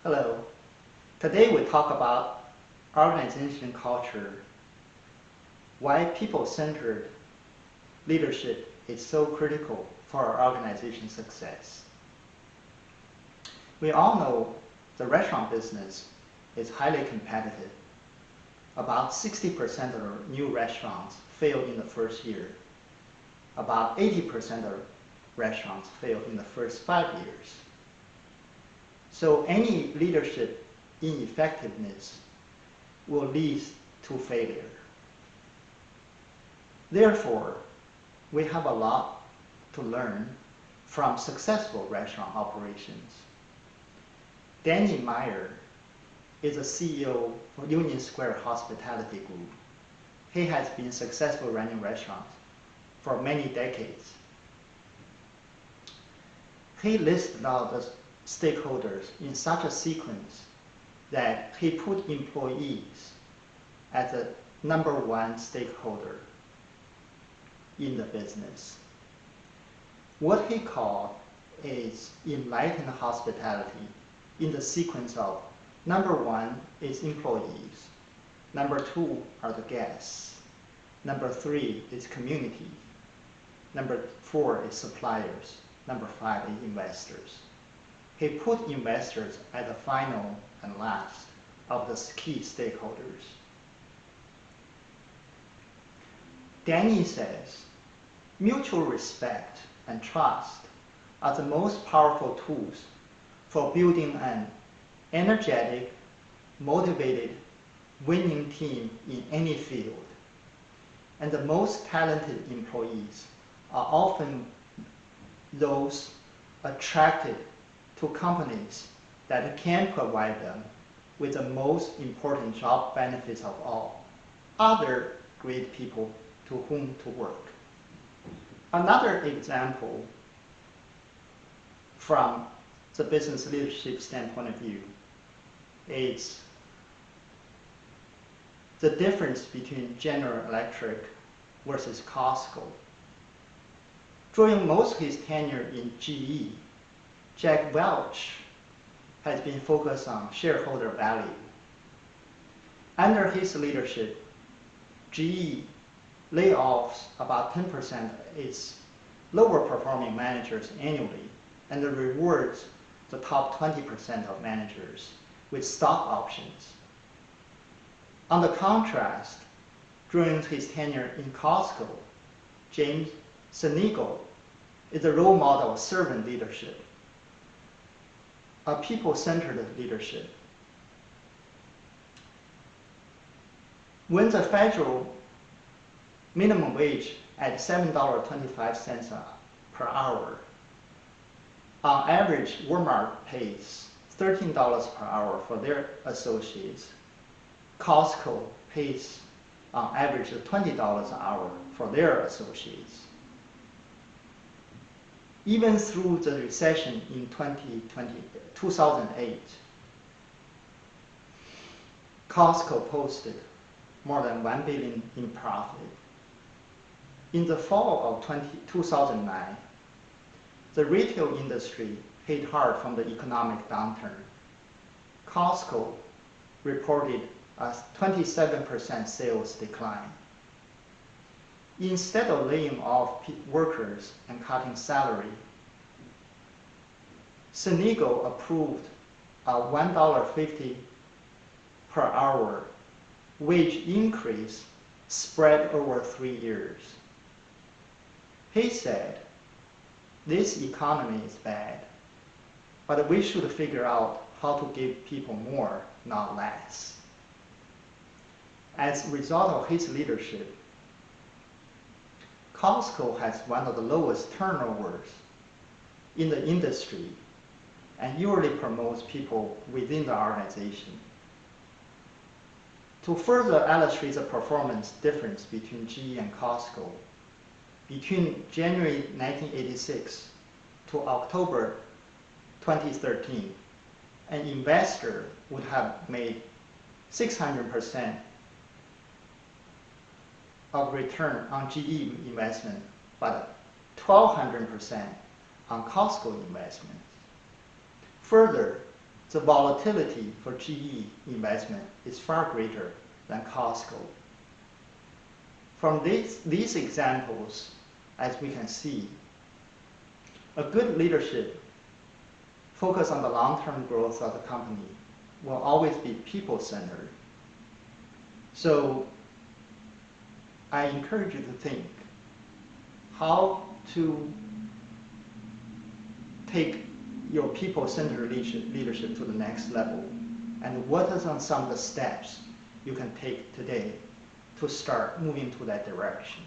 Hello. Today we talk about organization culture, why people-centered leadership is so critical for our organization success. We all know the restaurant business is highly competitive. About 60% of new restaurants fail in the first year. About 80% of restaurants fail in the first 5 years. So any leadership ineffectiveness will lead to failure. Therefore, we have a lot to learn from successful restaurant operations. Danny Meyer is a CEO for Union Square Hospitality Group. He has been successful running restaurants for many decades. He listed out the stakeholders in such a sequence that he put employees as the #1 stakeholder in the business. What he called is enlightened hospitality in the sequence of #1 is employees, #2 are the guests, #3 is community, #4 is suppliers, #5 is investors. He put investors at the final and last of the key stakeholders. Danny says, mutual respect and trust are the most powerful tools for building an energetic, motivated, winning team in any field. And the most talented employees are often those attracted to companies that can provide them with the most important job benefits of all, other great people to whom to work. Another example from the business leadership standpoint of view is the difference between General Electric versus Costco. During most of his tenure in GE, Jack Welch has been focused on shareholder value. Under his leadership, GE layoffs about 10% of its lower performing managers annually and rewards the top 20% of managers with stock options. On the contrast, during his tenure in Costco, James Sinegal is a role model of servant leadership, a people-centered leadership. When the federal minimum wage at $7.25 per hour, on average, Walmart pays $13 per hour for their associates. Costco pays on average $20 an hour for their associates. Even through the recession in 2008, Costco posted more than $1 billion in profit. In the fall of 2009, the retail industry hit hard from the economic downturn. Costco reported a 27% sales decline. Instead of laying off workers and cutting salary, Sinegal approved a $1.50 per hour wage increase spread over 3 years. He said, this economy is bad, but we should figure out how to give people more, not less. As a result of his leadership, Costco has one of the lowest turnovers in the industry and usually promotes people within the organization. To further illustrate the performance difference between GE and Costco, between January 1986 to October 2013, an investor would have made 600% of return on GE investment, but 1,200% on Costco investment. Further, the volatility for GE investment is far greater than Costco. From these examples, as we can see, a good leadership focus on the long-term growth of the company will always be people-centered. So I encourage you to think how to take your people-centered leadership to the next level, and what are some of the steps you can take today to start moving to that direction.